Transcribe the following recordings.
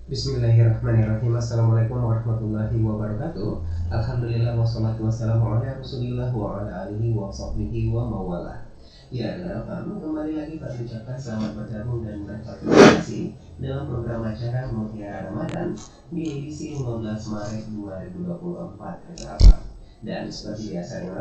Bismillahirrahmanirrahim. Assalamualaikum warahmatullahi wabarakatuh. Alhamdulillah wassalatu wassalamu ala rasulillah wa ala alihi wa sahbihi wa mawala. Ya, kami kembali lagi kami ucapkan selamat bergabung dan berpartisipasi dalam program acara Mutiara Ramadan di edisi 15 Maret 2024. Dan seperti biasa di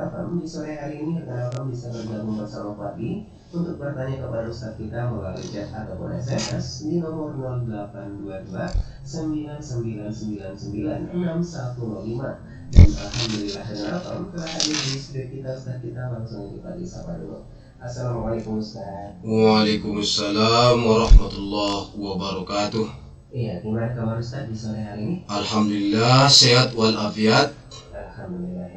sore hari ini bisa bergabung bersama Fadli untuk bertanya kepada Ustaz kita melalui chat ataupun SMS di nomor 0822 9999 6105. Dan alhamdulillah telah hadir di studio kita Ustaz kita, langsung kita disapa dulu. Assalamualaikum Ustaz. Waalaikumsalam warahmatullahi wabarakatuh. Iya, gimana kabar Ustaz di sore hari ini? Alhamdulillah sehat walafiat. Alhamdulillah.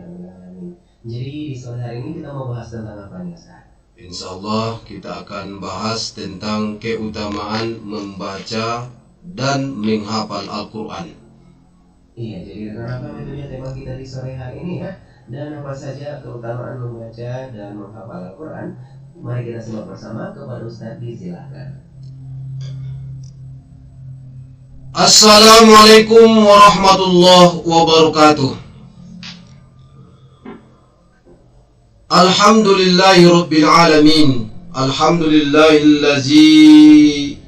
Jadi di sore hari ini kita mau bahas tentang apa nih Ustaz? Insyaallah kita akan bahas tentang keutamaan membaca dan menghafal Al-Quran. Iya, jadi kenapa tentunya tema kita di sore hari ini ya? Dan apa saja keutamaan membaca dan menghafal Al-Quran? Mari kita simak bersama kepada Ustaz, silakan. Assalamualaikum warahmatullahi wabarakatuh. Alhamdulillahi rabbil alamin. Alhamdulillahillazi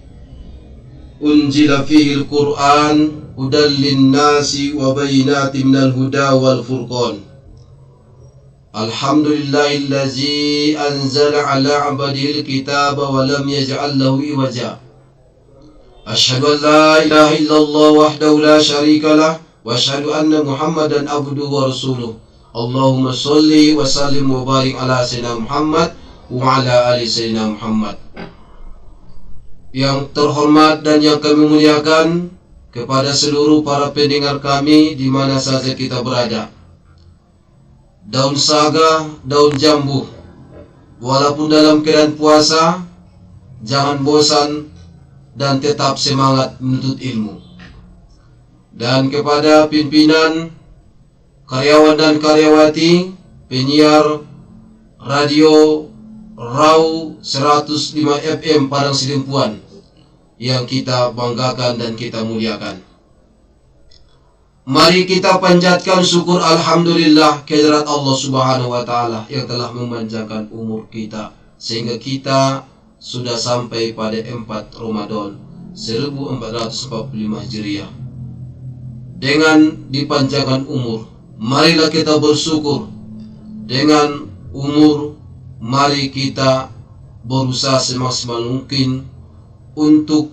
unzila fihi al-Qur'an hudan lin-nasi wa bayyinatin minal huda wal furqan. Alhamdulillahillazi anzala ala 'abdihi al-kitaba wa lam yaj'al lahu iwaja. Asyhadu an la ilaha illallah wahdahu la syarika lah wa asyhadu anna Muhammadan abduhu wa rasuluh. Allahumma sholli wa sallim wa barik ala sayyidina Muhammad wa ala ali sayyidina Muhammad. Yang terhormat dan yang kami muliakan, kepada seluruh para pendengar kami di mana saja kita berada. Daun saga, daun jambu, walaupun dalam keadaan puasa, jangan bosan dan tetap semangat menuntut ilmu. Dan kepada pimpinan, karyawan dan karyawati penyiar radio Rau 105 FM Padang Sidempuan yang kita banggakan dan kita muliakan. Mari kita panjatkan syukur alhamdulillah kehadirat Allah Subhanahu wa taala yang telah memanjangkan umur kita sehingga kita sudah sampai pada 4 Ramadan 1445 Hijriah. Dengan dipanjangkan umur, marilah kita bersyukur. Dengan umur, mari kita berusaha semaksimal mungkin untuk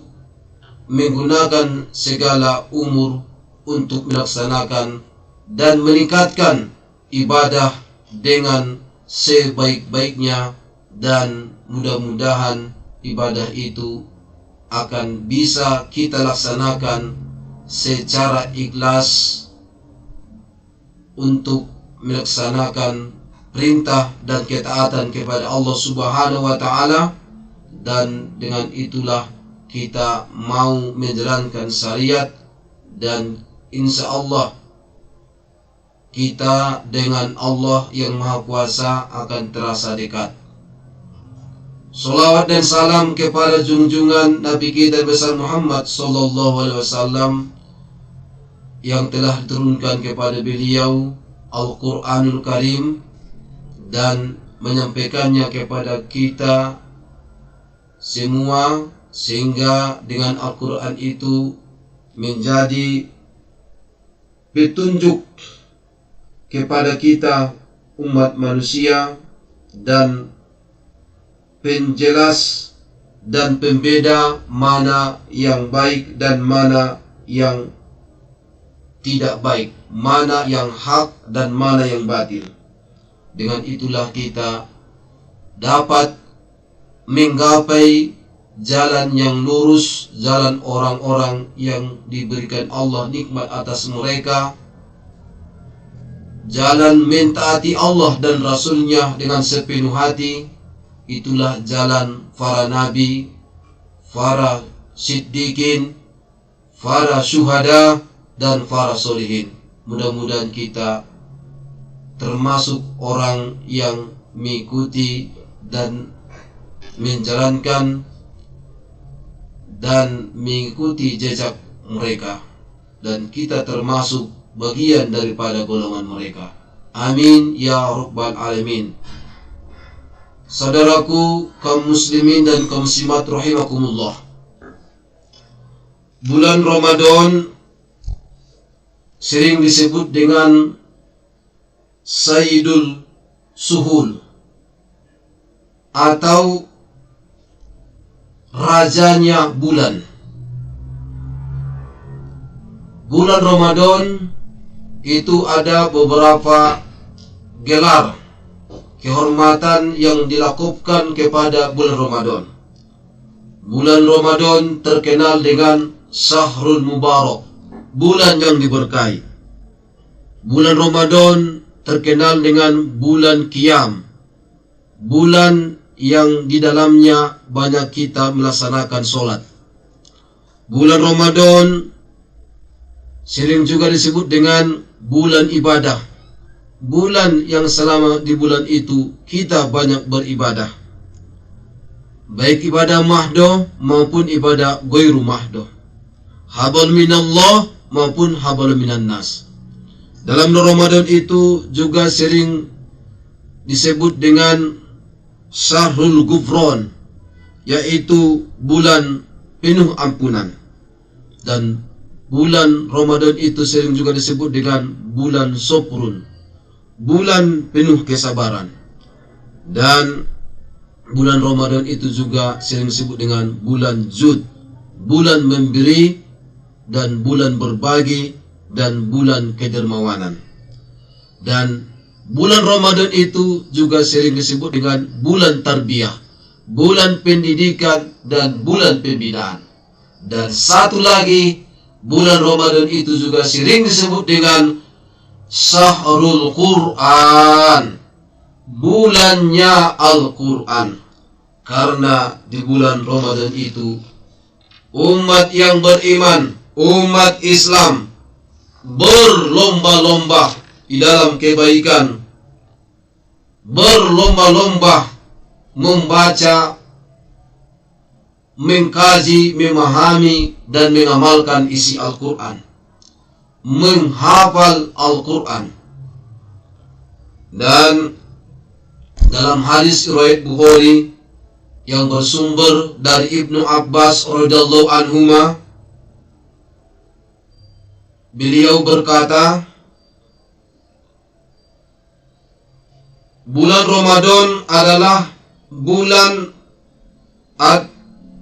menggunakan segala umur untuk melaksanakan dan meningkatkan ibadah dengan sebaik-baiknya, dan mudah-mudahan ibadah itu akan bisa kita laksanakan secara ikhlas untuk melaksanakan perintah dan ketaatan kepada Allah Subhanahu wa taala, dan dengan itulah kita mau menjalankan syariat, dan insya Allah kita dengan Allah yang Maha Kuasa akan terasa dekat. Salawat dan salam kepada junjungan Nabi kita besar Muhammad sallallahu alaihi wasallam yang telah diturunkan kepada beliau Al-Quranul Karim dan menyampaikannya kepada kita semua, sehingga dengan Al-Quran itu menjadi petunjuk kepada kita umat manusia dan penjelas dan pembeda mana yang baik dan mana yang tidak baik, mana yang hak dan mana yang batil. Dengan itulah kita dapat menggapai jalan yang lurus, jalan orang-orang yang diberikan Allah nikmat atas mereka, jalan mentaati Allah dan Rasulnya dengan sepenuh hati. Itulah jalan para nabi, para siddiqin, para syuhada, dan para solihin. Mudah-mudahan kita termasuk orang yang mengikuti dan menjalankan dan mengikuti jejak mereka, dan kita termasuk bagian daripada golongan mereka. Amin ya rabbal alamin. Saudaraku kaum muslimin dan kaum muslimat rahimakumullah, bulan Ramadan sering disebut dengan Sayyidul Suhul atau rajanya bulan. Bulan Ramadan itu ada beberapa gelar kehormatan yang dilakukan kepada bulan Ramadan. Bulan Ramadan terkenal dengan Syahrul Mubarak, bulan yang diberkahi. Bulan Ramadan terkenal dengan bulan Qiyam, bulan yang di dalamnya banyak kita melaksanakan sholat. Bulan Ramadan sering juga disebut dengan bulan ibadah, bulan yang selama di bulan itu kita banyak beribadah, baik ibadah mahdoh maupun ibadah ghairu mahdoh, habal minallah maupun habal minan nas. Dalam Ramadan itu juga sering disebut dengan Syahrul Ghufran, yaitu bulan penuh ampunan. Dan bulan Ramadan itu sering juga disebut dengan bulan Soprun, bulan penuh kesabaran. Dan bulan Ramadan itu juga sering disebut dengan bulan Jud, bulan memberi dan bulan berbagi dan bulan kedermawanan. Dan bulan Ramadan itu juga sering disebut dengan bulan tarbiyah, bulan pendidikan dan bulan pembinaan. Dan satu lagi, bulan Ramadan itu juga sering disebut dengan Syahrul Quran, bulannya Al-Quran. Karena di bulan Ramadan itu umat yang beriman, umat Islam berlomba-lomba di dalam kebaikan, berlomba-lomba membaca, mengkaji, memahami dan mengamalkan isi Al-Quran, menghafal Al-Quran. Dan dalam hadis riwayat Bukhari yang bersumber dari Ibnu Abbas radhiyallahu anhuma, beliau berkata, bulan Ramadan adalah bulan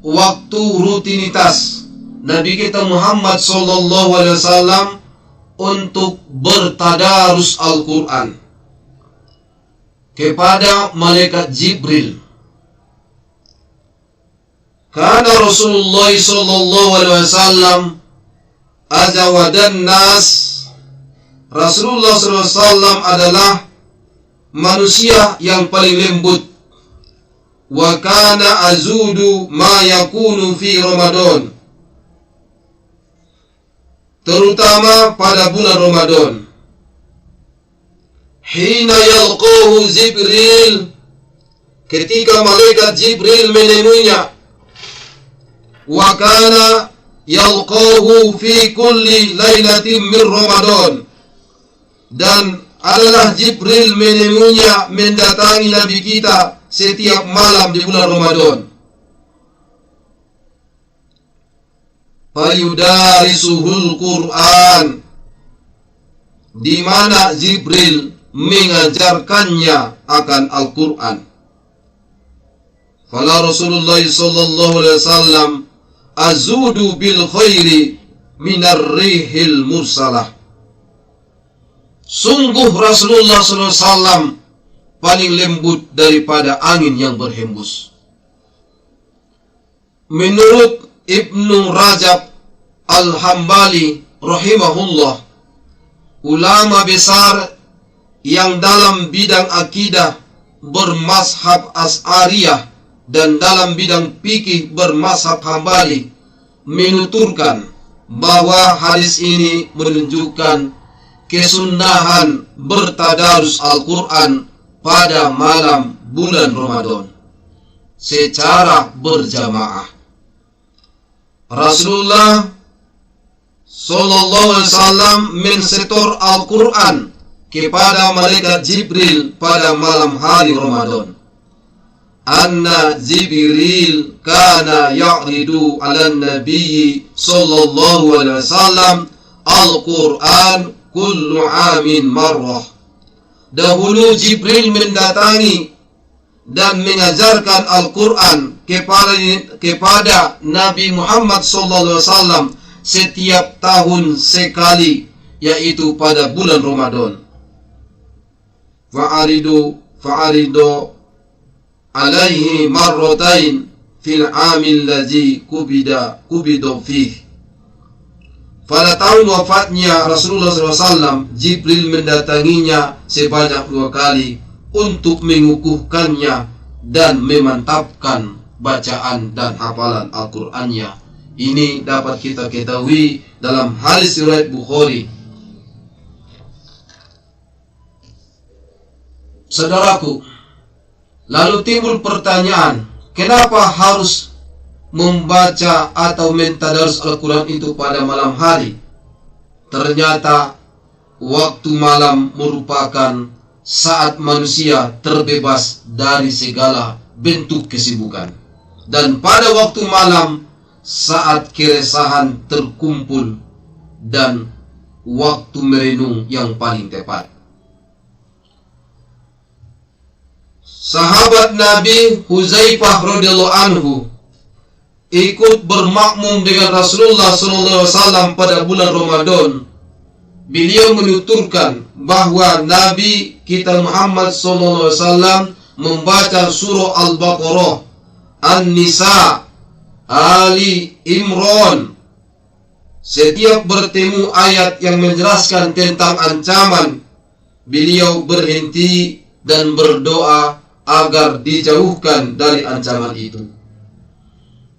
waktu rutinitas Nabi kita Muhammad SAW untuk bertadarus Al-Quran kepada malaikat Jibril. Karena Rasulullah SAW azawadan nas, Rasulullah SAW adalah manusia yang paling lembut. Wa kana azudu ma yakunu fi Ramadan, terutama pada bulan Ramadan. Hina yalqahu Jibril, ketika malaikat Jibril menemuinya. Wa kana yalqahu fi kulli lailatin min Ramadan, dan adalah Jibril menemuinya, mendatangi Nabi kita setiap malam di bulan Ramadan. Fayudarisuhul Quran, di mana Jibril mengajarkannya akan Al-Quran. Fala Rasulullah sallallahu alaihi wasallam azudu bil khairi minar rihil mursalah. Sungguh Rasulullah sallallahu alaihi wasallam paling lembut daripada angin yang berhembus. Menurut Ibnu Rajab Al-Hambali rahimahullah, ulama besar yang dalam bidang akidah bermazhab Asy'ariyah dan dalam bidang fikih bermazhab Hambali, menuturkan bahwa hadis ini menunjukkan kesunahan bertadarus Al-Quran pada malam bulan Ramadan secara berjamaah. Rasulullah sallallahu alaihi wasallam mensetor Al-Quran kepada malaikat Jibril pada malam hari Ramadan. Anna Jibril kana ya'ridu 'ala nabiyyi sallallahu alaihi wasallam Al-Quran kullu amin marrah. Dahulu Jibril mendatangi dan mengajarkan Al-Quran kepada Nabi Muhammad SAW setiap tahun sekali, yaitu pada bulan Ramadan. Fa'aridu alaihi marratain fil amil ladzi kubida fih. Pada tahun wafatnya Rasulullah SAW, Jibril mendatanginya sebanyak 2 kali untuk mengukuhkannya dan memantapkan bacaan dan hafalan Al-Qur'annya. Ini dapat kita ketahui dalam hadis riwayat Bukhari. Saudaraku, lalu timbul pertanyaan, kenapa harus membaca atau mentadarus Al-Quran itu pada malam hari? Ternyata waktu malam merupakan saat manusia terbebas dari segala bentuk kesibukan. Dan pada waktu malam, saat keresahan terkumpul dan waktu merenung yang paling tepat. Sahabat Nabi Huzaifah radhiyallahu anhu ikut bermakmum dengan Rasulullah SAW pada bulan Ramadan. Beliau menuturkan bahwa Nabi kita Muhammad SAW membaca surah Al-Baqarah, An-Nisa, Ali Imran. Setiap bertemu ayat yang menjelaskan tentang ancaman, beliau berhenti dan berdoa agar dijauhkan dari ancaman itu.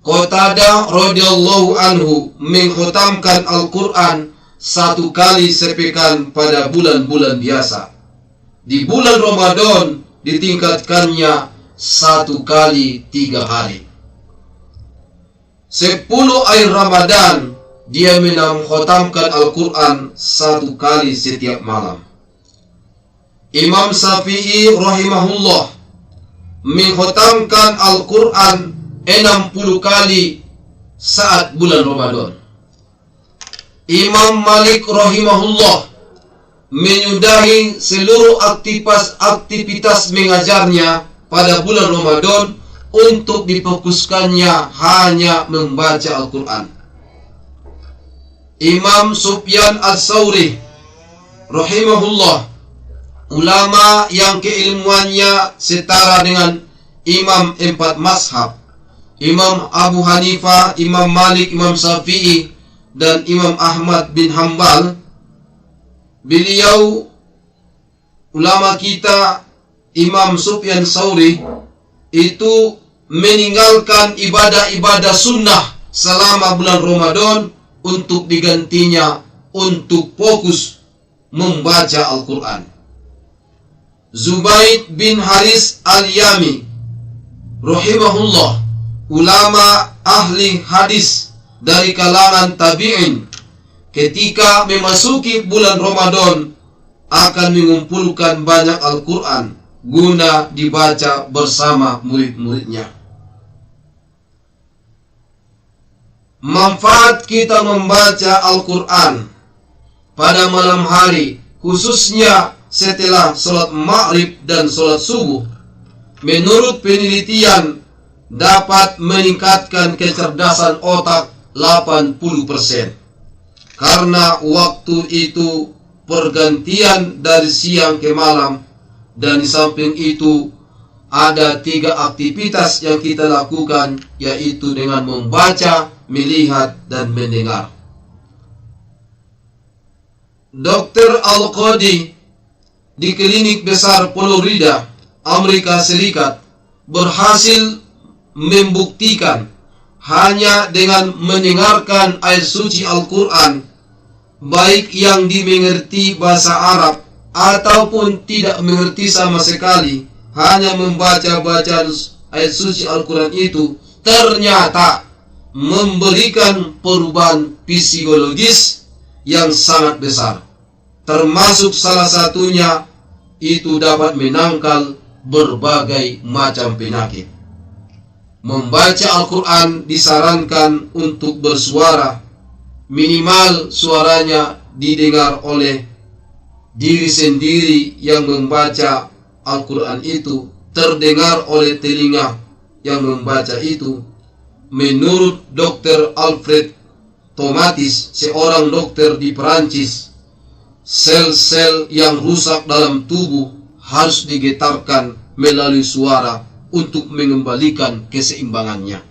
Qatadah radhiyallahu anhu mengkhatamkan Al-Quran 1 kali sepekan pada bulan-bulan biasa. Di bulan Ramadan ditingkatkannya 1 kali 3 hari. 10 akhir Ramadan dia mengkhatamkan Al-Quran 1 kali setiap malam. Imam Syafi'i rahimahullah mengkhatamkan Al-Quran 60 kali saat bulan Ramadan. Imam Malik rahimahullah menyudahi seluruh aktivitas mengajarnya pada bulan Ramadan untuk difokuskannya hanya membaca Al-Quran. Imam Sufyan Ats-Tsauri rahimahullah, ulama yang keilmuannya setara dengan Imam 4 mazhab, Imam Abu Hanifah, Imam Malik, Imam Syafi'i, dan Imam Ahmad bin Hanbal. Beliau, ulama kita, Imam Sufyan Tsauri, itu meninggalkan ibadah-ibadah sunnah selama bulan Ramadan untuk digantinya untuk fokus membaca Al-Quran. Zubaid bin Haris Al-Yami rahimahullah, ulama ahli hadis dari kalangan tabi'in, ketika memasuki bulan Ramadan akan mengumpulkan banyak Al-Quran guna dibaca bersama murid-muridnya. Manfaat kita membaca Al-Quran pada malam hari, khususnya setelah sholat maghrib dan sholat subuh, menurut penelitian dapat meningkatkan kecerdasan otak 80%. Karena waktu itu pergantian dari siang ke malam, dan di samping itu ada 3 aktivitas yang kita lakukan, yaitu dengan membaca, melihat, dan mendengar. Dr. Al-Qadi di Klinik Besar Florida, Amerika Serikat, berhasil membuktikan hanya dengan mendengarkan ayat suci Al-Quran, baik yang dimengerti bahasa Arab ataupun tidak mengerti sama sekali, hanya membaca bacaan ayat suci Al-Quran itu ternyata memberikan perubahan psikologis yang sangat besar. Termasuk salah satunya itu dapat menangkal berbagai macam penyakit. Membaca Al-Quran disarankan untuk bersuara, minimal suaranya didengar oleh diri sendiri yang membaca Al-Quran itu, terdengar oleh telinga yang membaca itu. Menurut Dr. Alfred Tomatis, seorang dokter di Perancis, sel-sel yang rusak dalam tubuh harus digetarkan melalui suara untuk mengembalikan keseimbangannya.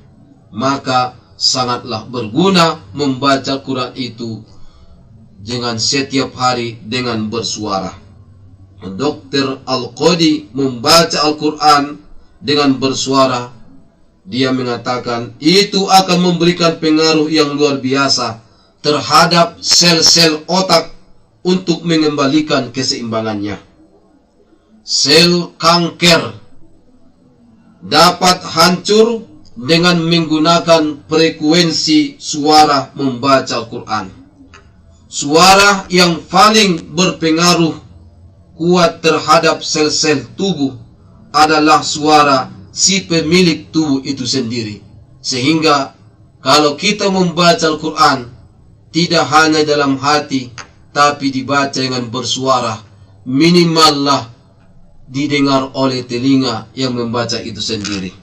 Maka sangatlah berguna membaca Quran itu dengan setiap hari dengan bersuara. Dr. Al-Qadi membaca Al-Quran dengan bersuara. Dia mengatakan itu akan memberikan pengaruh yang luar biasa terhadap sel-sel otak untuk mengembalikan keseimbangannya. Sel kanker dapat hancur dengan menggunakan frekuensi suara membaca Al-Quran. Suara yang paling berpengaruh kuat terhadap sel-sel tubuh adalah suara si pemilik tubuh itu sendiri. Sehingga kalau kita membaca Al-Quran tidak hanya dalam hati, tapi dibaca dengan bersuara, minimallah didengar oleh telinga yang membaca itu sendiri.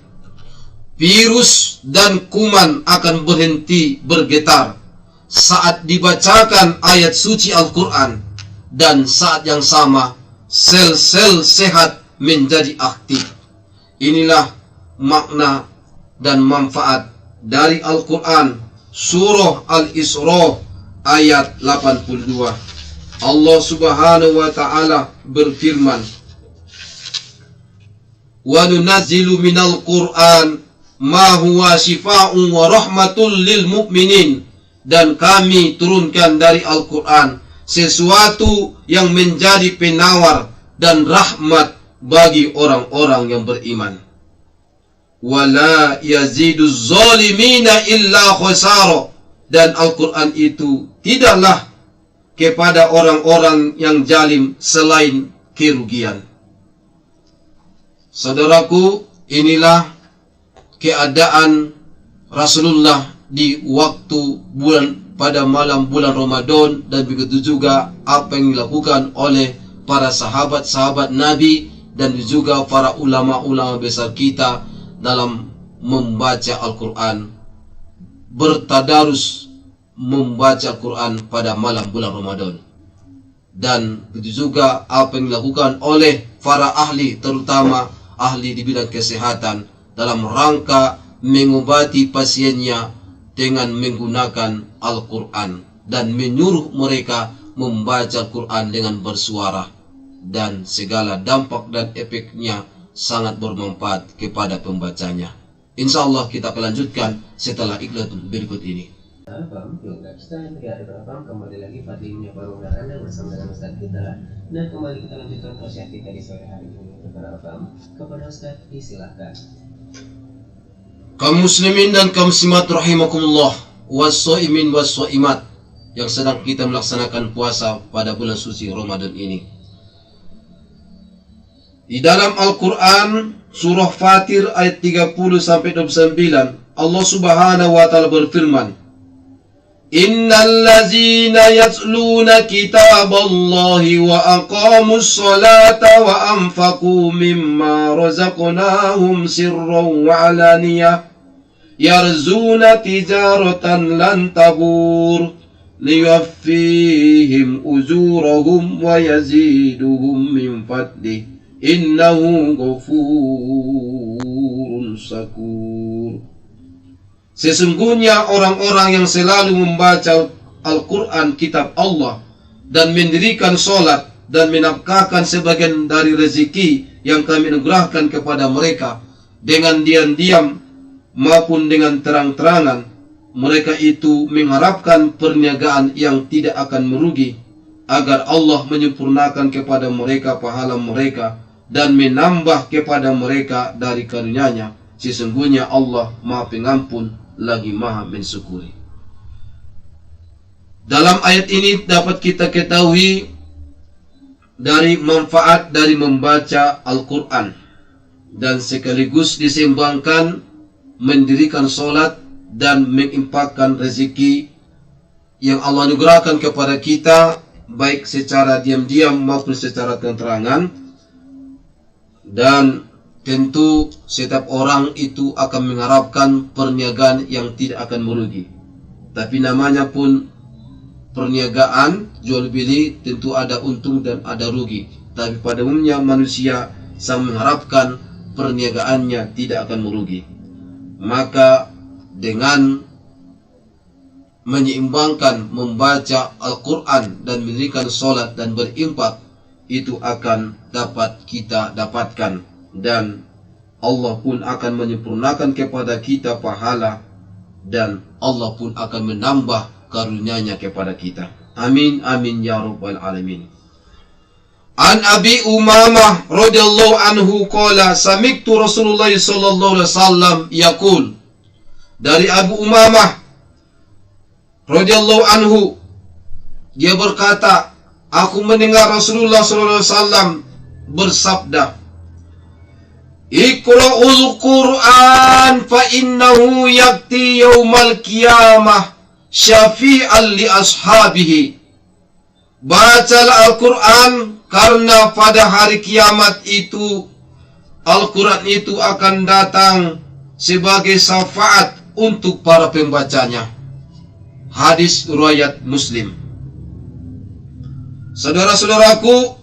Virus dan kuman akan berhenti bergetar saat dibacakan ayat suci Al-Quran, dan saat yang sama sel-sel sehat menjadi aktif. Inilah makna dan manfaat dari Al-Quran. Surah Al-Isra ayat 82. Allah Subhanahu wa ta'ala berfirman, "Wa nunazzilu minal Qur'an ma huwa shifaa'un wa rahmatul lil mu'minin." Dan kami turunkan dari Al-Quran sesuatu yang menjadi penawar dan rahmat bagi orang-orang yang beriman. Wala yaziduz zalimina illa khasara. Dan Al-Quran itu tidaklah kepada orang-orang yang zalim selain kerugian. Saudaraku, inilah keadaan Rasulullah di waktu pada malam bulan Ramadan, dan begitu juga apa yang dilakukan oleh para sahabat-sahabat Nabi dan juga para ulama-ulama besar kita dalam membaca Al-Quran, bertadarus membaca Al-Quran pada malam bulan Ramadan. Dan begitu juga apa yang dilakukan oleh para ahli, terutama ahli di bidang kesehatan, dalam rangka mengobati pasiennya dengan menggunakan Al-Quran dan menyuruh mereka membaca Al-Quran dengan bersuara, dan segala dampak dan efeknya sangat bermanfaat kepada pembacanya. Insyaallah kita akan lanjutkan setelah iklan berikut ini. Kembali lagi Fadli menyapa Anda bersama dengan Ustaz kita, dan kembali kita lanjutkan tausiah kita di sore hari ini. Kepada Ustaz disilahkan. Kaum muslimin dan kaum muslimat rahimakumullah, was-shaimin was-shaimat yang sedang kita melaksanakan puasa pada bulan suci Ramadan ini. Di dalam Al-Quran surah Fatir ayat 30 sampai 29, Allah Subhanahu wa taala berfirman, "Innal ladzina yatluna kitaballahi wa aqamus salata wa anfaqu mimma razaqnahum sirran wa alaniyah yarzuna tijaratan lan tabur liwaffihim ujurahum wa yaziduhum min fadlih innahu ghafurun syakur." Sesungguhnya orang-orang yang selalu membaca Al-Quran, kitab Allah, dan mendirikan sholat dan menafkahkan sebagian dari rezeki yang kami anugerahkan kepada mereka dengan diam-diam maupun dengan terang-terangan, mereka itu mengharapkan perniagaan yang tidak akan merugi, agar Allah menyempurnakan kepada mereka pahala mereka dan menambah kepada mereka dari karunia-Nya. Sesungguhnya Allah Maha Pengampun lagi Maha mensyukuri. Dalam ayat ini dapat kita ketahui dari manfaat dari membaca Al-Quran, dan sekaligus diseimbangkan mendirikan solat dan menginfakkan rezeki yang Allah anugerahkan kepada kita, baik secara diam-diam maupun secara terang-terangan. Dan tentu setiap orang itu akan mengharapkan perniagaan yang tidak akan merugi. Tapi namanya pun perniagaan, jual beli, tentu ada untung dan ada rugi. Tapi pada umumnya manusia sang mengharapkan perniagaannya tidak akan merugi. Maka dengan menyeimbangkan membaca Al-Quran dan mendirikan solat dan berinfak, itu akan dapat kita dapatkan, dan Allah pun akan menyempurnakan kepada kita pahala, dan Allah pun akan menambah karunia-Nya kepada kita. Amin amin ya rabbal alamin. An Abi Umamah radhiyallahu anhu qala sami'tu Rasulullah sallallahu alaihi wasallam yaqul. Dari Abu Umamah radhiyallahu anhu, dia berkata, aku mendengar Rasulullah sallallahu alaihi wasallam bersabda, Iqra'ul Qur'an fa innahu yakti yaumal qiyamah syafi'an li ashabihi. Bacalah Al-Quran, karena pada hari kiamat itu Al-Quran itu akan datang sebagai syafaat untuk para pembacanya. Hadis riwayat Muslim. Saudara-saudaraku,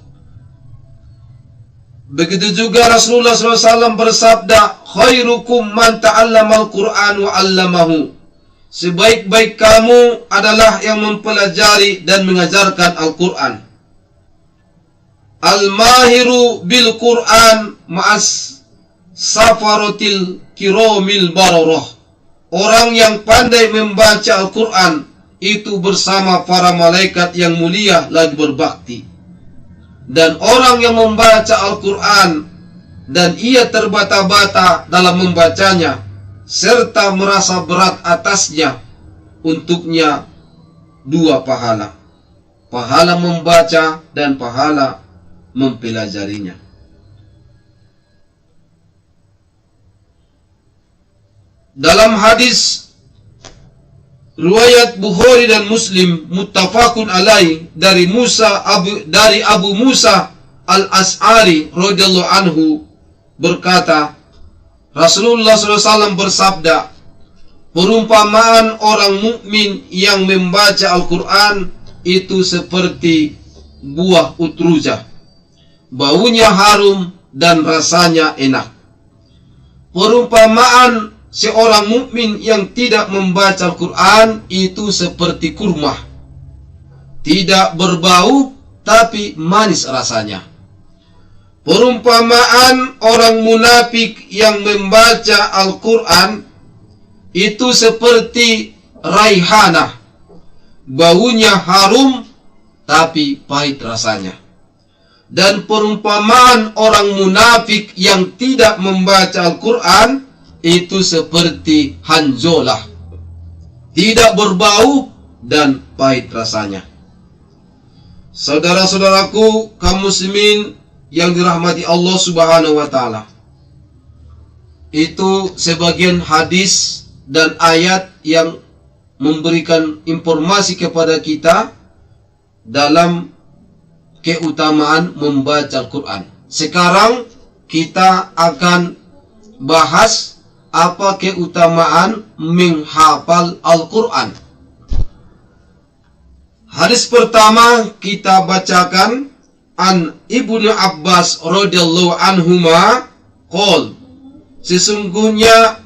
begitu juga Rasulullah SAW bersabda, khairukum man ta'allama al-Quran wa 'allamahu. Sebaik-baik kamu adalah yang mempelajari dan mengajarkan Al-Quran. Al-mahiru bil Quran ma'as safaratil kiromil bararah. Orang yang pandai membaca Al-Quran itu bersama para malaikat yang mulia lagi berbakti. Dan orang yang membaca Al-Quran dan ia terbata-bata dalam membacanya, serta merasa berat atasnya, untuknya dua pahala. Pahala membaca dan pahala mempelajarinya. Dalam hadis riwayat Bukhari dan Muslim muttafaqun alaih dari Abu Musa al-As'ari radhiyallahu anhu berkata, Rasulullah SAW bersabda, perumpamaan orang mukmin yang membaca Al-Quran itu seperti buah utrujah, baunya harum dan rasanya enak. Perumpamaan seorang mukmin yang tidak membaca Al-Quran itu seperti kurma, tidak berbau tapi manis rasanya. Perumpamaan orang munafik yang membaca Al-Quran itu seperti raihanah, baunya harum tapi pahit rasanya. Dan perumpamaan orang munafik yang tidak membaca Al-Quran itu seperti hanzolah, tidak berbau dan pahit rasanya. Saudara-saudaraku kaum muslimin yang dirahmati Allah Subhanahu wa taala, itu sebagian hadis dan ayat yang memberikan informasi kepada kita dalam keutamaan membaca Al-Quran. Sekarang kita akan bahas apa keutamaan menghafal Al-Quran. Hadis pertama kita bacakan an Ibnu Abbas radhiyallahu anhuma qol, sesungguhnya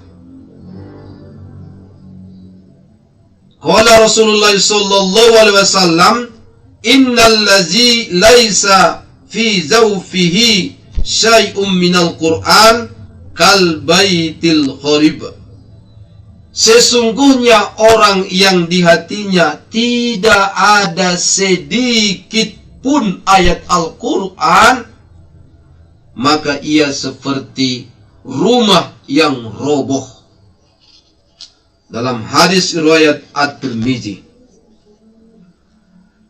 qala Rasulullah sallallahu alaihi wasallam, innal ladzi laisa fi zawfihi syai'un minal Qur'an kal baitil kharib. Sesungguhnya orang yang di hatinya tidak ada sedikit pun ayat Al-Quran, maka ia seperti rumah yang roboh. Dalam hadis riwayat At-Tirmizi.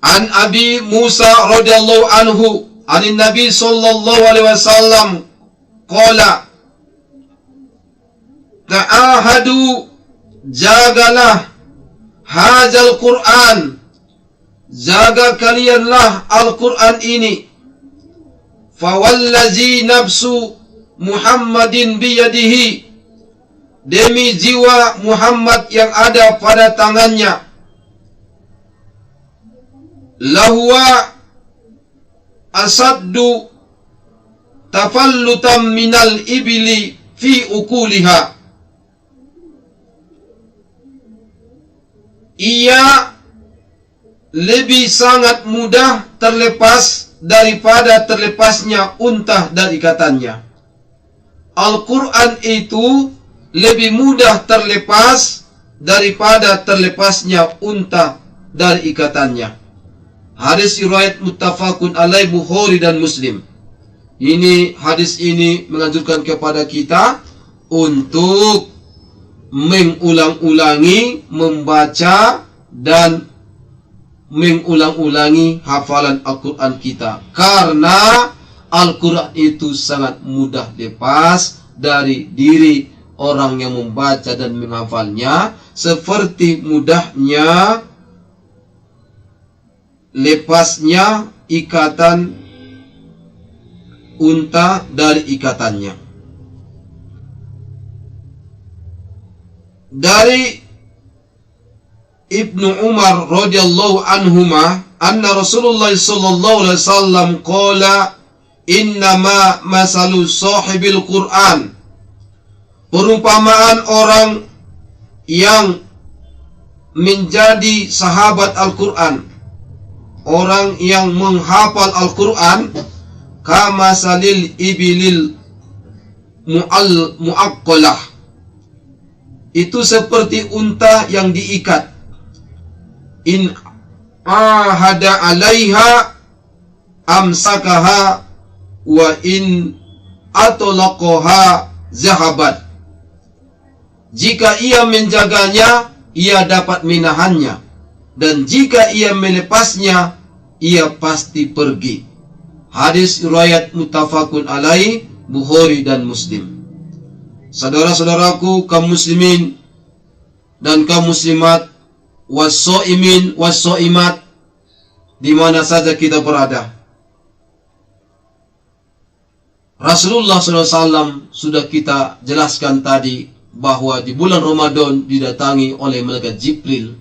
An Abi Musa radhiyallahu anhu anin Nabi sallallahu alaihi wasallam qala ta'ahadu, jagalah hadzal Qur'an, jaga kalianlah Al-Qur'an ini. Fawallazi nafsu Muhammadin biyadihi, demi jiwa Muhammad yang ada pada tangannya, lahuwa asaddu tafallutam minal ibili fi ukuliha. Ia lebih sangat mudah terlepas daripada terlepasnya unta dari ikatannya. Al-Quran itu lebih mudah terlepas daripada terlepasnya unta dari ikatannya. Hadis riwayat muttafaqun alaih Bukhari dan Muslim. Hadis ini menganjurkan kepada kita untuk mengulang-ulangi membaca dan mengulang-ulangi hafalan Al-Quran kita, karena Al-Quran itu sangat mudah lepas dari diri orang yang membaca dan menghafalnya, seperti mudahnya lepasnya ikatan unta dari ikatannya. Dari Ibnu Umar radhiyallahu anhuma anna Rasulullah sallallahu alaihi wasallam qala innama masalu sahibil Qur'an, perumpamaan orang yang menjadi sahabat Al-Quran, orang yang menghafal Al-Quran, kama salil ibilil mu'aqqalah, itu seperti unta yang diikat. In ahada alaiha amsakaha wa in atlaqaha zahabat. Jika ia menjaganya, ia dapat menahannya, dan jika ia melepasnya, ia pasti pergi. Hadis riwayat muttafaqun alaih Bukhari dan Muslim. Saudara-saudaraku kaum muslimin dan kaum muslimat, was-shaimin was-shaimat, di mana saja kita berada, Rasulullah SAW sudah kita jelaskan tadi bahwa di bulan Ramadan didatangi oleh malaikat Jibril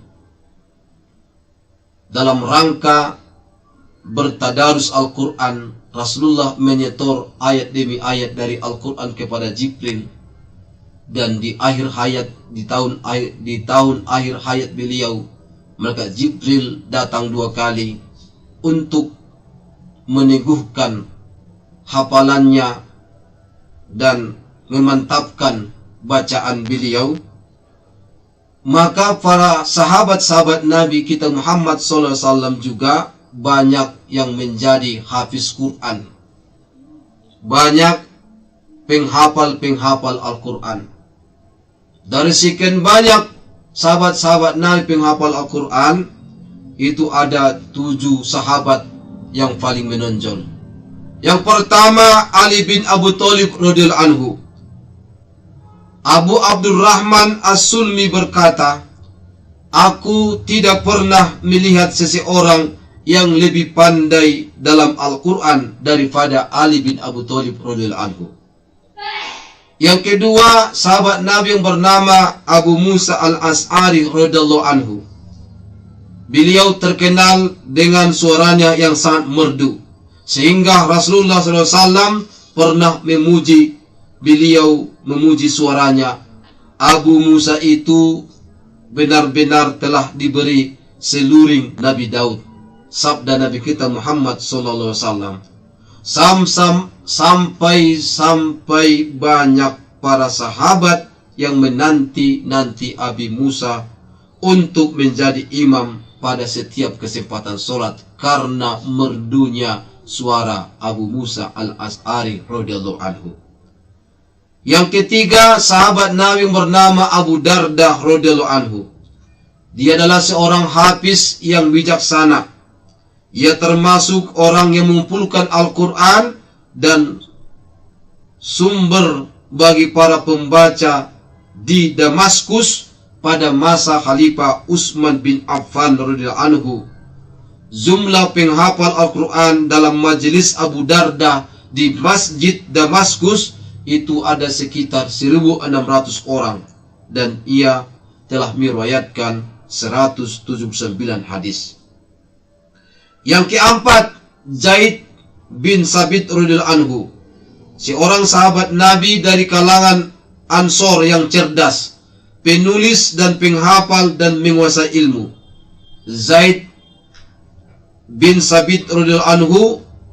dalam rangka bertadarus Al-Quran. Rasulullah menyetor ayat demi ayat dari Al-Quran kepada Jibril, dan di akhir hayat, di tahun akhir hayat beliau, malaikat Jibril datang 2 kali untuk meneguhkan hafalannya dan memantapkan bacaan beliau. Maka para sahabat-sahabat Nabi kita Muhammad SAW juga banyak yang menjadi hafiz Quran, banyak penghafal Al-Quran. Dari sekian banyak sahabat-sahabat Nabi penghafal Al-Quran, itu ada 7 sahabat yang paling menonjol. Yang pertama, Ali bin Abu Thalib radhiyallahu anhu. Abu Abdurrahman As-Sulmi berkata, aku tidak pernah melihat seseorang yang lebih pandai dalam Al-Quran daripada Ali bin Abu Thalib radhiyallahu anhu. Yang kedua, sahabat Nabi yang bernama Abu Musa Al-Ash'ari radhiyallahu anhu. Beliau terkenal dengan suaranya yang sangat merdu, sehingga Rasulullah SAW pernah memuji beliau, memuji suaranya. Abu Musa itu benar-benar telah diberi seluring Nabi Daud. Sabda Nabi kita Muhammad SAW, sampai banyak para sahabat yang menanti-nanti Abi Musa untuk menjadi imam pada setiap kesempatan solat, karena merdunya suara Abu Musa Al-Ash'ari radhiyallahu anhu. Yang ketiga, sahabat Nabi yang bernama Abu Darda radhiyallahu anhu. Dia adalah seorang hafiz yang bijaksana. Ia termasuk orang yang mengumpulkan Al-Quran dan sumber bagi para pembaca di Damaskus pada masa Khalifah Utsman bin Affan radhiyallahu anhu. Jumlah penghafal Al-Quran dalam majelis Abu Darda di Masjid Damaskus itu ada sekitar 1.600 orang, dan ia telah meriwayatkan 179 hadis. Yang keempat, Zaid bin Sabit radhiyallahu anhu, seorang sahabat Nabi dari kalangan Ansor yang cerdas, penulis dan penghafal dan menguasai ilmu. Zaid bin Sabit radhiyallahu anhu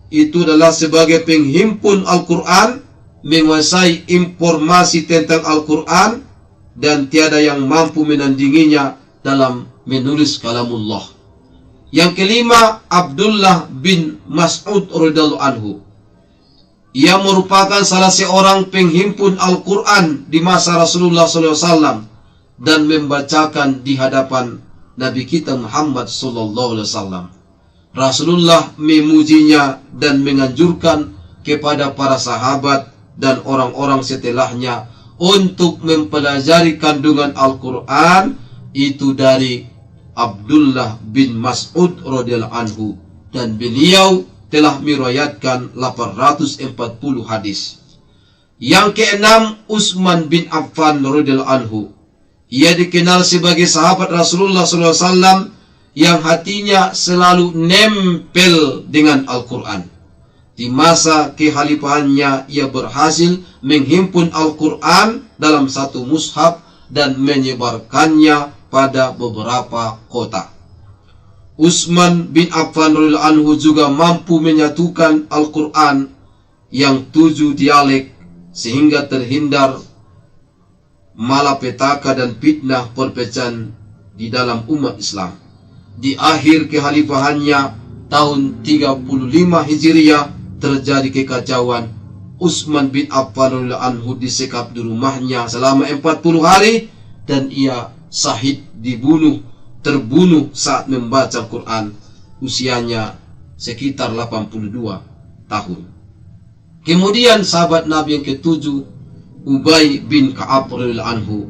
itu adalah sebagai penghimpun Al-Quran, menguasai informasi tentang Al-Quran, dan tiada yang mampu menandinginya dalam menulis kalamullah. Yang kelima, Abdullah bin Mas'ud radhiyallahu anhu. Ia merupakan salah seorang penghimpun Al-Quran di masa Rasulullah SAW dan membacakan di hadapan Nabi kita Muhammad SAW. Rasulullah memujinya dan menganjurkan kepada para sahabat dan orang-orang setelahnya untuk mempelajari kandungan Al-Quran itu dari Abdullah bin Mas'ud radhiyallahu anhu, dan beliau telah meriwayatkan 840 hadis. Yang keenam, Utsman bin Affan radhiyallahu anhu. Ia dikenal sebagai sahabat Rasulullah SAW yang hatinya selalu nempel dengan Al-Quran. Di masa kekhalifahannya, ia berhasil menghimpun Al-Quran dalam satu mushaf dan menyebarkannya pada beberapa kota. Utsman bin Affan radhiyallahu anhu juga mampu menyatukan Al-Quran yang 7 dialek sehingga terhindar malapetaka dan fitnah perpecahan di dalam umat Islam. Di akhir kekhalifahannya tahun 35 Hijriah terjadi kekacauan. Utsman bin Affan radhiyallahu anhu disekap di rumahnya selama 40 hari dan ia terbunuh saat membaca Quran. Usianya sekitar 82 tahun. Kemudian sahabat Nabi yang ketujuh, Ubay bin Ka'ab radhiyallahu anhu.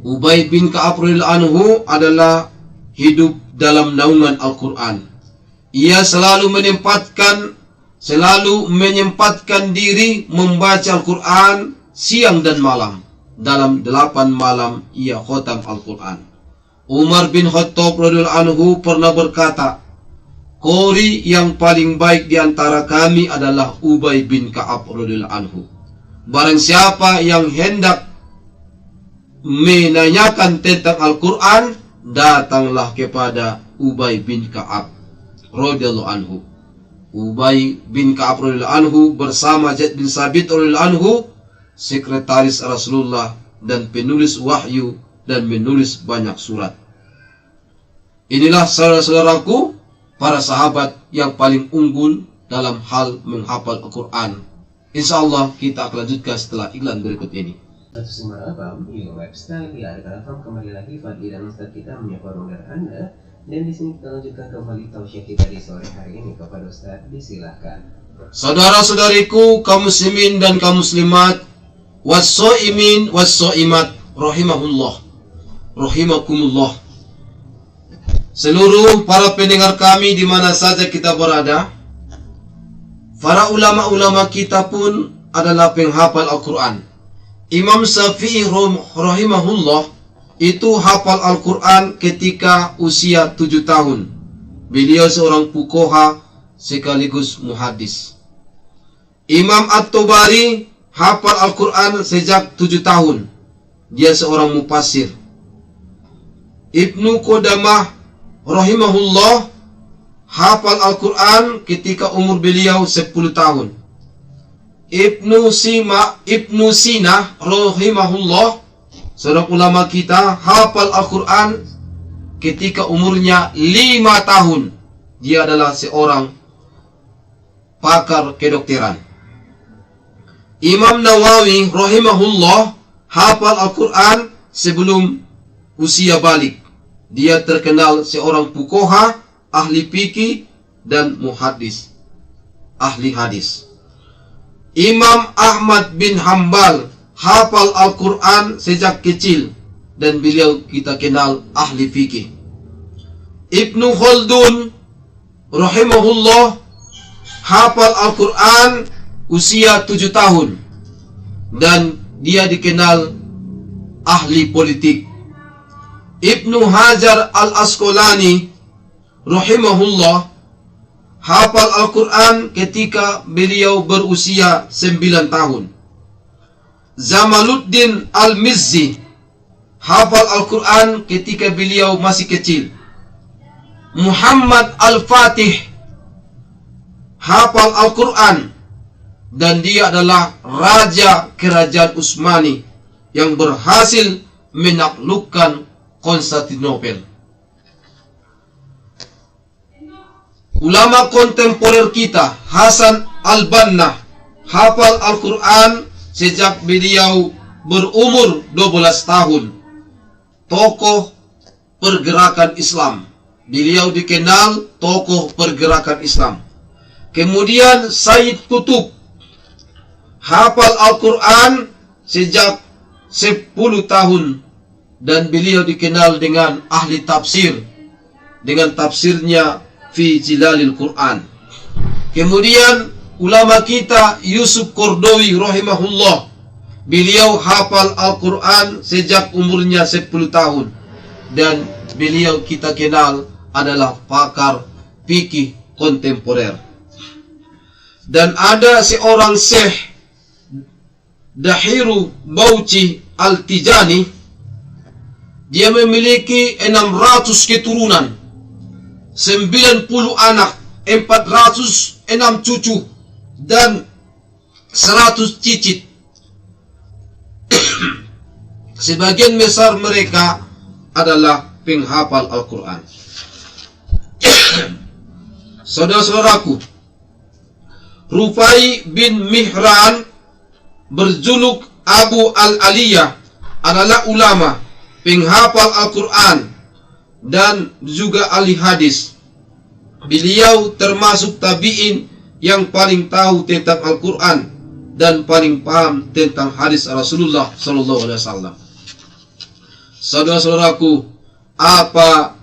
Ubay bin Ka'ab radhiyallahu anhu adalah hidup dalam naungan Al-Quran. Ia selalu menyempatkan diri membaca Al-Quran siang dan malam. Dalam 8 malam ia khatam Al-Quran. Umar bin Khattab radhiyallahu anhu pernah berkata, "Qori yang paling baik di antara kami adalah Ubay bin Ka'ab radhiyallahu anhu. Barang siapa yang hendak menanyakan tentang Al-Quran, datanglah kepada Ubay bin Ka'ab radhiyallahu anhu." Ubay bin Ka'ab radhiyallahu anhu bersama Zaid bin Sabit radhiyallahu anhu, sekretaris Rasulullah dan penulis wahyu, dan menulis banyak surat. Inilah saudara-saudaraku, para sahabat yang paling unggul dalam hal menghafal Al-Quran. InsyaAllah kita akan lanjutkan setelah iklan berikut ini. Lifestyle ya, kembali lagi Fadli dan Ustaz kita menyapa dari Anda, dan di sini kita lanjutkan kembali tausiah kita di sore hari ini kepada Ustaz. Disilahkan. Saudara-saudariku, kaum muslimin dan kaum muslimat, was-shaimin was-shaimat rahimakumullah. Seluruh para pendengar kami di mana saja kita berada, para ulama-ulama kita pun adalah penghafal Al-Quran. Imam Syafi'i rahimahullah itu hafal Al-Quran ketika usia 7 tahun. Beliau seorang fuqaha sekaligus muhaddis. Imam At-Tabari hafal Al-Quran sejak 7 tahun. Dia seorang mufassir. Ibnu Qudamah rahimahullah hafal Al-Quran ketika umur beliau 10 tahun. Ibnu Sina rahimahullah, seorang ulama kita, hafal Al-Quran ketika umurnya 5 tahun. Dia adalah seorang pakar kedokteran. Imam Nawawi rahimahullah hafal Al-Quran sebelum usia balik. Dia terkenal seorang fuqaha, ahli fikih, dan muhaddis, ahli hadis. Imam Ahmad bin Hambal hafal Al-Quran sejak kecil dan beliau kita kenal ahli fikih. Ibnu Khaldun rahimahullah hafal Al-Quran usia 7 tahun dan dia dikenal ahli politik. Ibnu Hajar al-Asqalani rahimahullah hafal Al-Quran ketika beliau berusia 9 tahun. Zamaluddin al-Mizzi hafal Al-Quran ketika beliau masih kecil. Muhammad al-Fatih hafal Al-Quran dan dia adalah raja kerajaan Utsmani yang berhasil menaklukkan Konstantinopel. Ulama kontemporer kita, Hasan al-Banna hafal Al-Quran sejak beliau berumur 12 tahun. Tokoh pergerakan Islam. Beliau dikenal tokoh pergerakan Islam. Kemudian Sayyid Qutb hafal Al-Quran sejak 10 tahun dan beliau dikenal dengan ahli tafsir dengan tafsirnya Fi Zilalil Quran. Kemudian ulama kita Yusuf Qaradawi rahimahullah, beliau hafal Al-Quran sejak umurnya 10 tahun dan beliau kita kenal adalah pakar fikih kontemporer. Dan ada seorang Syekh Dahiru Bauchi Al-Tijani, dia memiliki 600 keturunan, 90 anak, 406 cucu, dan 100 cicit. Sebagian besar mereka adalah penghafal Al-Quran. Saudara-saudaraku, Rufai bin Mihran berjuluk Abu Al-Aliyah adalah ulama, penghafal Al-Quran dan juga ahli hadis. Beliau termasuk tabi'in yang paling tahu tentang Al-Quran dan paling paham tentang hadis Rasulullah SAW. Saudara-saudaraku, apa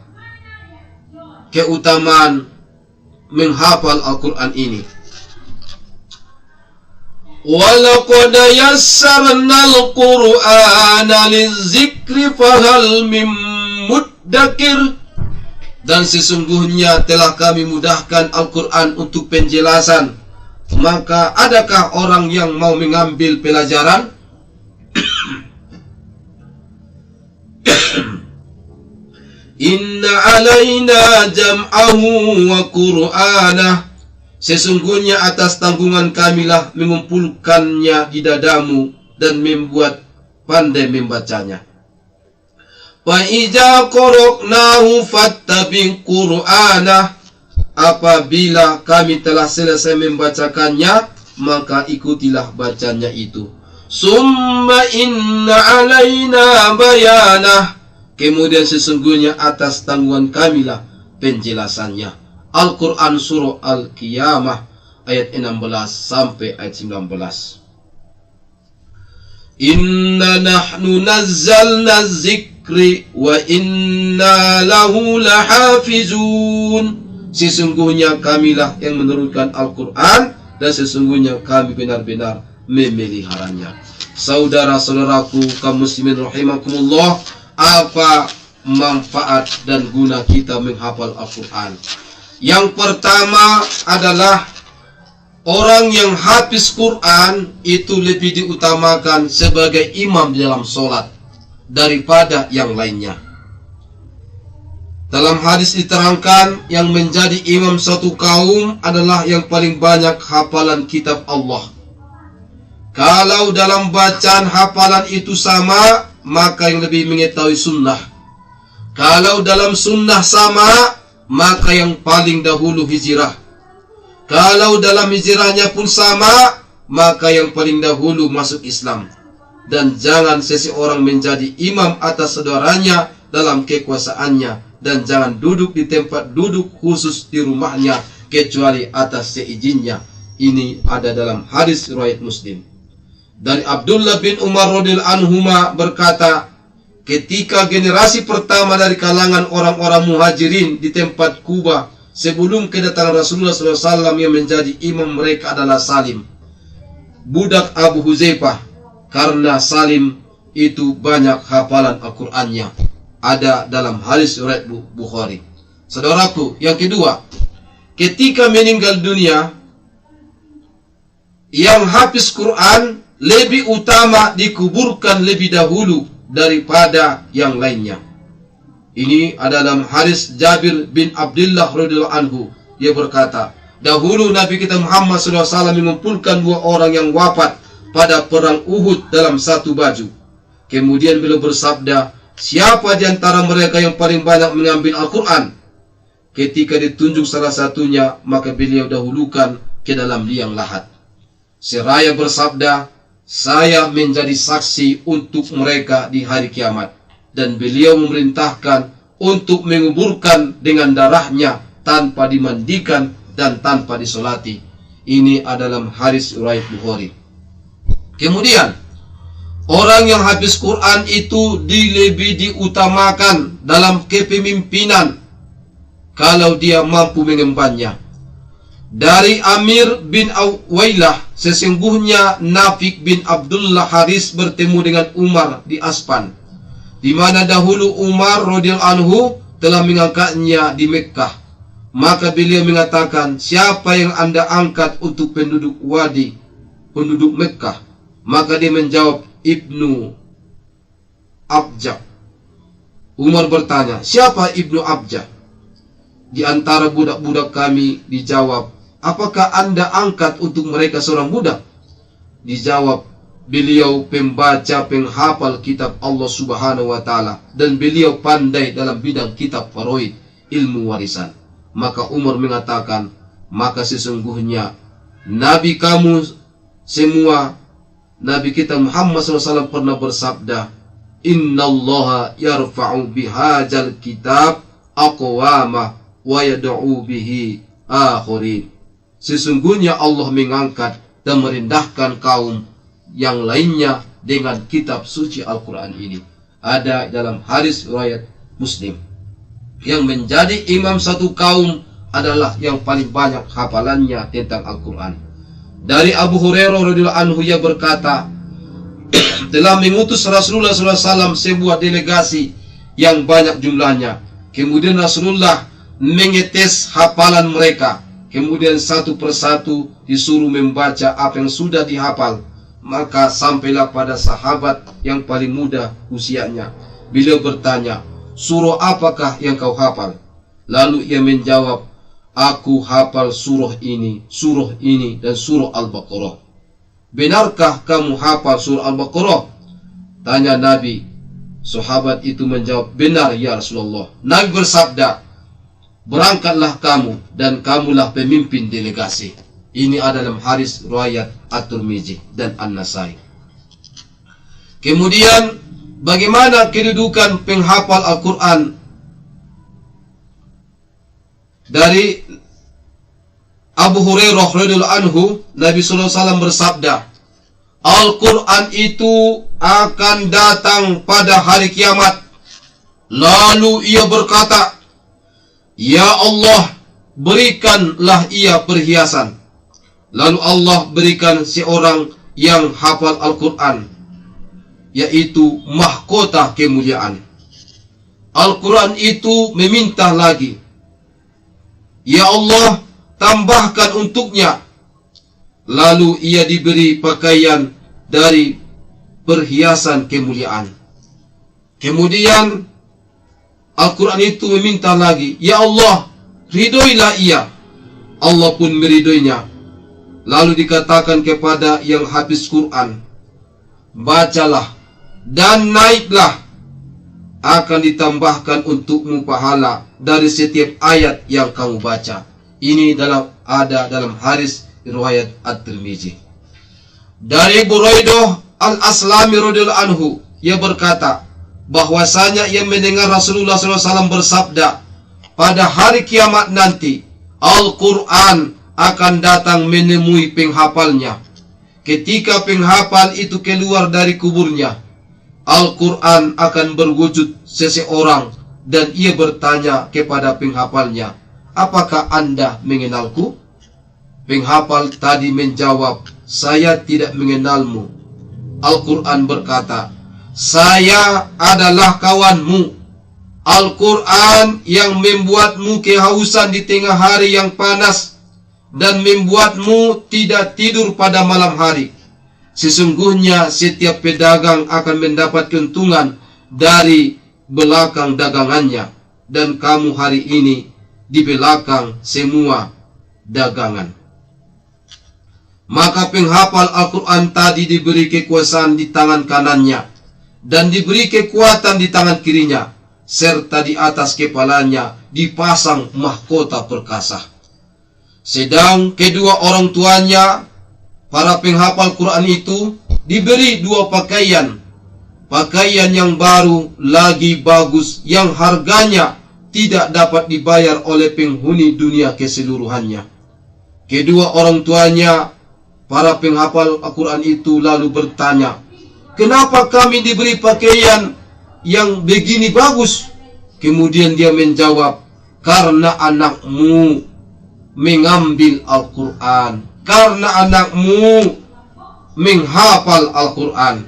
keutamaan menghafal Al-Quran ini? وَلَقَدْ يَسَّرْنَا الْقُرْآنَ لِلذِّكْرِ فَهَلْ مِن مُّدَّكِرٍ. Dan sesungguhnya telah kami mudahkan Al-Quran untuk penjelasan, maka adakah orang yang mau mengambil pelajaran? Inna alaina jam'ahu wa qur'anah. Sesungguhnya atas tanggungan kamilah mengumpulkannya di dadamu dan membuat pandai membacanya. Fa iza qara'nahu fattabi' qur'anah. Apabila kami telah selesai membacakannya, maka ikutilah bacanya itu. Summa inna alaina bayanah. Kemudian sesungguhnya atas tanggungan kamilah penjelasannya. Al-Quran surah Al-Qiyamah ayat 16 sampai ayat 19. Inna nahnu nazzalna zikri wa inna lahu lahafizun. Sesungguhnya kamilah yang menurunkan Al-Quran dan sesungguhnya kami benar-benar memeliharanya. Saudara-saudaraku kaum muslimin rahimakumullah, apa manfaat dan guna kita menghafal Al-Quran? Yang pertama adalah orang yang hafiz Quran itu lebih diutamakan sebagai imam dalam sholat daripada yang lainnya. Dalam hadis diterangkan yang menjadi imam suatu kaum adalah yang paling banyak hafalan kitab Allah. Kalau dalam bacaan hafalan itu sama, maka yang lebih mengetahui sunnah. Kalau dalam sunnah sama, maka yang paling dahulu hijrah. Kalau dalam hijrahnya pun sama, maka yang paling dahulu masuk Islam. Dan jangan seseorang menjadi imam atas saudaranya dalam kekuasaannya, dan jangan duduk di tempat duduk khusus di rumahnya kecuali atas seizinnya. Ini ada dalam hadis riwayat Muslim. Dari Abdullah bin Umar radhiyallahu anhuma berkata, ketika generasi pertama dari kalangan orang-orang muhajirin di tempat Kuba sebelum kedatangan Rasulullah SAW yang menjadi imam mereka adalah Salim, budak Abu Huzaifah, karena Salim itu banyak hafalan Al-Qur'annya. Ada dalam hadis riwayat Bukhari. Saudaraku, yang kedua, ketika meninggal dunia, yang hafiz Quran lebih utama dikuburkan lebih dahulu daripada yang lainnya. Ini ada dalam hadis Jabir bin Abdullah radhiyallahu anhu. Dia berkata, dahulu Nabi kita Muhammad SAW mengumpulkan 2 orang yang wafat pada perang Uhud dalam satu baju. Kemudian beliau bersabda, siapa di antara mereka yang paling banyak mengambil Al-Quran? Ketika ditunjuk salah satunya, maka beliau dahulukan ke dalam liang lahat. Seraya bersabda, saya menjadi saksi untuk mereka di hari kiamat. Dan beliau memerintahkan untuk menguburkan dengan darahnya tanpa dimandikan dan tanpa disolati. Ini adalah hadis riwayat Bukhari. Kemudian, orang yang habis Quran itu lebih diutamakan dalam kepemimpinan kalau dia mampu mengembannya. Dari Amir bin Awailah, sesungguhnya Nafiq bin Abdullah Haris bertemu dengan Umar di Aspan, di mana dahulu Umar radhiyallahu anhu telah mengangkatnya di Mekkah. Maka beliau mengatakan, siapa yang Anda angkat untuk penduduk wadi, penduduk Mekkah? Maka dia menjawab, Ibnu Abjah. Umar bertanya, siapa Ibnu Abjah? Di antara budak-budak kami. Dijawab, apakah Anda angkat untuk mereka seorang budak? Dijawab beliau, pembaca penghafal kitab Allah Subhanahu wa Ta'ala, dan beliau pandai dalam bidang kitab faraid, ilmu warisan. Maka Umar mengatakan, maka sesungguhnya Nabi kamu semua, Nabi kita Muhammad SAW pernah bersabda, Innallaha yarfa'u bihajal kitab aqwamah wa yad'u bihi akhirin. Sesungguhnya Allah mengangkat dan merendahkan kaum yang lainnya dengan kitab suci Al-Quran ini. Ada dalam hadis riwayat Muslim. Yang menjadi imam satu kaum adalah yang paling banyak hafalannya tentang Al-Quran. Dari Abu Hurairah radhiyallahu anhu, ia berkata, telah mengutus Rasulullah SAW sebuah delegasi yang banyak jumlahnya. Kemudian Rasulullah mengetes hafalan mereka. Kemudian satu persatu disuruh membaca apa yang sudah dihafal. Maka sampailah pada sahabat yang paling muda usianya. Beliau bertanya, surah apakah yang kau hafal? Lalu ia menjawab, aku hafal surah ini, dan surah Al-Baqarah. Benarkah kamu hafal surah Al-Baqarah? Tanya Nabi. Sahabat itu menjawab, benar ya Rasulullah. Nabi bersabda, berangkatlah kamu dan kamulah pemimpin delegasi. Ini adalah hadis riwayat At-Tirmidzi dan An-Nasai. Kemudian, bagaimana kedudukan penghafal Al-Quran? Dari Abu Hurairah radhiyallahu anhu, Nabi SAW bersabda, Al-Quran itu akan datang pada hari kiamat. Lalu ia berkata, ya Allah, berikanlah ia perhiasan. Lalu Allah berikan seorang yang hafal Al-Quran, yaitu mahkota kemuliaan. Al-Quran itu meminta lagi, ya Allah, tambahkan untuknya. Lalu ia diberi pakaian dari perhiasan kemuliaan. Kemudian Al-Quran itu meminta lagi, ya Allah, ridhoilah ia. Allah pun meridhoinya. Lalu dikatakan kepada yang habis Quran, bacalah dan naiklah, akan ditambahkan untukmu pahala dari setiap ayat yang kamu baca. Ini ada dalam hadis riwayat At-Tirmidzi. Dari Buraidah Al-Aslami radhiyallahu anhu, ia berkata bahwasanya ia mendengar Rasulullah SAW bersabda, pada hari kiamat nanti Al-Quran akan datang menemui penghafalnya. Ketika penghafal itu keluar dari kuburnya, Al-Quran akan berwujud seseorang dan ia bertanya kepada penghafalnya, apakah Anda mengenalku? Penghafal tadi menjawab, saya tidak mengenalmu. Al-Quran berkata, saya adalah kawanmu. Al-Quran yang membuatmu kehausan di tengah hari yang panas dan membuatmu tidak tidur pada malam hari. Sesungguhnya setiap pedagang akan mendapat keuntungan dari belakang dagangannya, dan kamu hari ini di belakang semua dagangan. Maka penghafal Al-Quran tadi diberi kekuasaan di tangan kanannya dan diberi kekuatan di tangan kirinya, serta di atas kepalanya dipasang mahkota perkasa. Sedang kedua orang tuanya, para penghafal Quran itu, diberi dua pakaian. Pakaian yang baru lagi bagus, yang harganya tidak dapat dibayar oleh penghuni dunia keseluruhannya. Kedua orang tuanya, para penghafal Al-Quran itu, lalu bertanya, kenapa kami diberi pakaian yang begini bagus? Kemudian dia menjawab, karena anakmu mengambil Al-Quran, karena anakmu menghafal Al-Quran.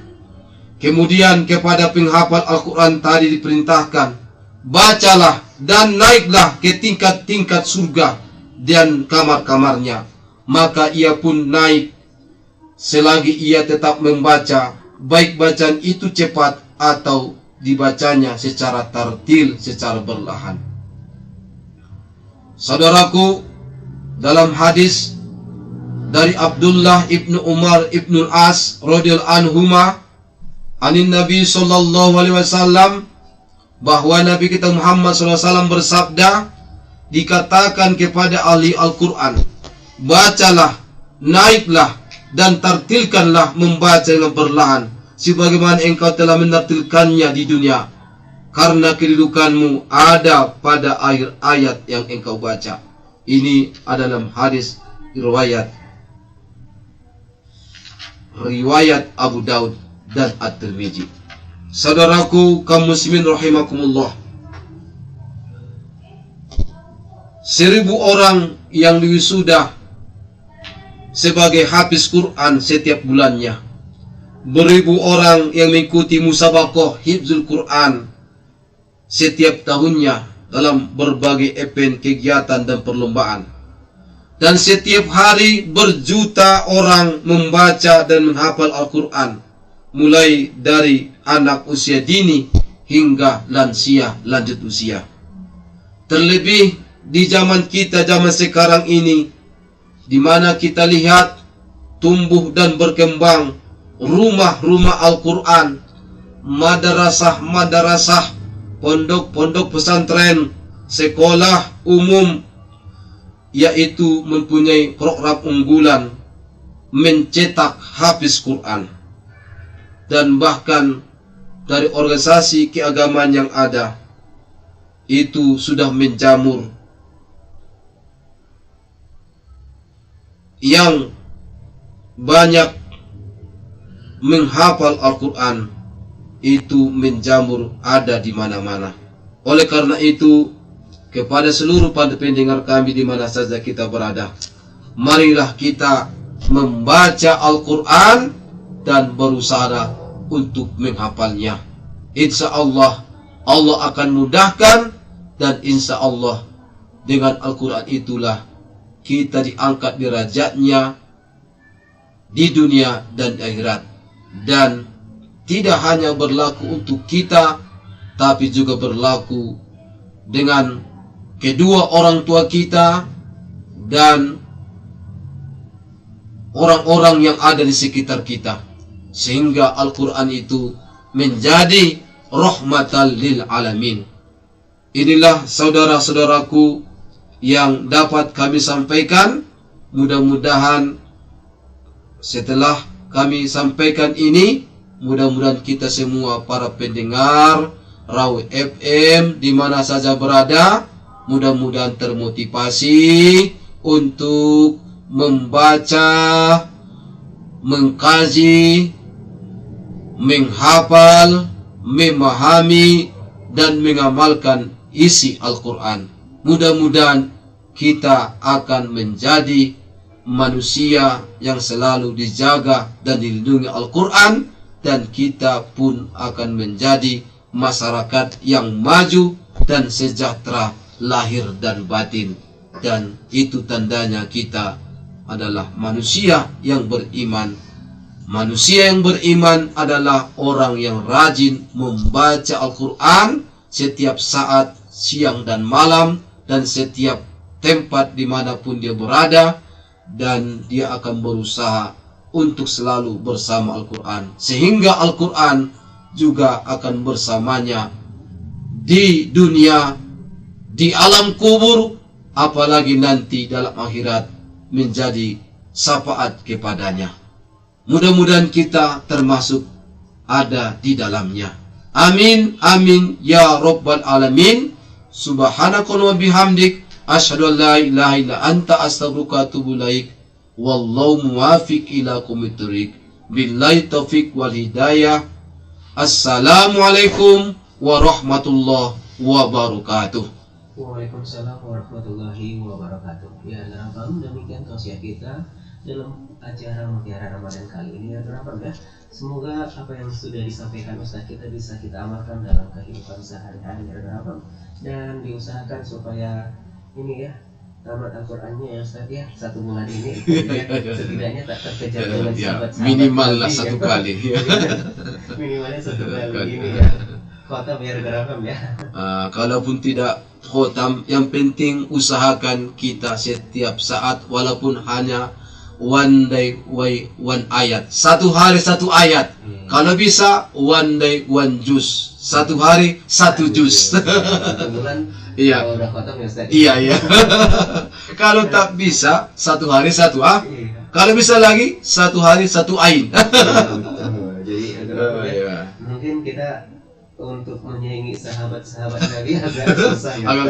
Kemudian kepada penghafal Al-Quran tadi diperintahkan, bacalah dan naiklah ke tingkat-tingkat surga dan kamar-kamarnya. Maka ia pun naik selagi ia tetap membaca, baik bacaan itu cepat atau dibacanya secara tartil, secara berlahan. Saudaraku, dalam hadis dari Abdullah ibnu Umar ibnu As radhiyallahu anhuma, anin Nabi sallallahu alaihi wasallam, bahwa Nabi kita Muhammad sallallahu alaihi wasallam bersabda, dikatakan kepada ahli Al-Quran, bacalah, naiklah dan tartilkanlah membaca dengan perlahan, sebagaimana engkau telah menartilkannya di dunia, karena kedudukanmu ada pada akhir ayat yang engkau baca. Ini adalah hadis riwayat Abu Daud dan At-Tirmidzi. Saudaraku kaum muslimin rahimakumullah, 1000 orang yang diwisuda sebagai hafiz Quran setiap bulannya, 1000 orang yang mengikuti musabaqah hifzul Quran setiap tahunnya dalam berbagai event, kegiatan dan perlombaan, dan setiap hari berjuta orang membaca dan menghafal Al-Quran, mulai dari anak usia dini hingga lansia lanjut usia. Terlebih di zaman kita, zaman sekarang ini, di mana kita lihat tumbuh dan berkembang rumah-rumah Al-Quran, madrasah-madrasah, pondok-pondok pesantren, sekolah umum, yaitu mempunyai program unggulan mencetak hafiz Quran. Dan bahkan dari organisasi keagamaan yang ada, itu sudah menjamur, yang banyak menghafal Al-Quran itu menjamur ada di mana-mana. Oleh karena itu, kepada seluruh pendengar kami di mana saja kita berada, marilah kita membaca Al-Quran dan berusaha untuk menghafalnya. Insya Allah, Allah akan mudahkan, dan insya Allah dengan Al-Quran itulah kita diangkat derajatnya di dunia dan di akhirat. Dan tidak hanya berlaku untuk kita, tapi juga berlaku dengan kedua orang tua kita dan orang-orang yang ada di sekitar kita, sehingga Al-Quran itu menjadi rahmatan lil alamin. Inilah saudara-saudaraku yang dapat kami sampaikan. Mudah-mudahan setelah kami sampaikan ini, mudah-mudahan kita semua para pendengar Rawi FM di mana saja berada, mudah-mudahan termotivasi untuk membaca, mengkaji, menghafal, memahami, dan mengamalkan isi Al-Quran. Mudah-mudahan kita akan menjadi manusia yang selalu dijaga dan dilindungi Al-Quran, dan kita pun akan menjadi masyarakat yang maju dan sejahtera lahir dan batin. Dan itu tandanya kita adalah manusia yang beriman. Manusia yang beriman adalah orang yang rajin membaca Al-Quran setiap saat, siang dan malam, dan setiap tempat dimanapun dia berada, dan dia akan berusaha untuk selalu bersama Al-Quran, sehingga Al-Quran juga akan bersamanya di dunia, di alam kubur, apalagi nanti dalam akhirat menjadi syafaat kepadanya. Mudah-mudahan kita termasuk ada di dalamnya. Amin, amin, ya Rabbal Alamin. Subhanakallahumma bihamdik, asyhadu an la ilaha illa anta, astaghfiruka wa atubu ilaik. Wallahu muwaffiq ila aqwamit thoriq. Billahi taufiq wal hidayah. Assalamualaikum warahmatullahi wabarakatuh. Waalaikumsalam warahmatullahi wabarakatuh. Ya, Abang, demikian tausiah kita dalam acara Mutiara Ramadan kali ini, ya Abang, ya. Semoga apa yang sudah disampaikan Ustaz kita bisa kita amalkan dalam kehidupan sehari-hari, ya Abang. Dan diusahakan supaya ini ya, tamat Al-Qurannya ya Ustaz ya, 1 bulan ini ya, setidaknya tak terkejar dengan sahabat-sahabat. Minimal lah 1 kali. Minimalnya 1 kali ini ya. Kota biar Abang ya. Kalaupun tidak khotam, yang penting usahakan kita setiap saat, walaupun hanya one day one ayat, 1 hari 1 ayat. Kalau bisa one day one juz, 1 hari 1 juz. Iya. Udah khotam ya Ustaz. Iya. Kalau tak bisa 1 hari 1 A. Kalau bisa lagi 1 hari 1 ain. Jadi mungkin kita untuk menyaingi sahabat-sahabat Nabi agak susah ya. Agak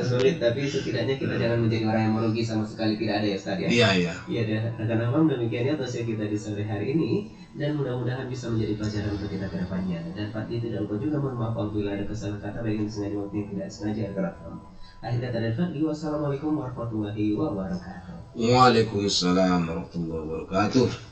sulit, tapi setidaknya kita jangan menjadi orang yang merugi sama sekali, tidak ada ya Ustaz ya. Iya. Iya, dan Abang, demikiannya tausiah kita di sore hari ini, dan mudah-mudahan bisa menjadi pelajaran untuk kita ke depannya. Dan pasti tidak lupa juga mohon maaf apabila ada kesalahan kata baik yang disengaja maupun yang tidak sengaja agar Abang. Akhir kata dan Fadli, wassalamualaikum warahmatullahi wabarakatuh. Waalaikumsalam warahmatullahi wabarakatuh.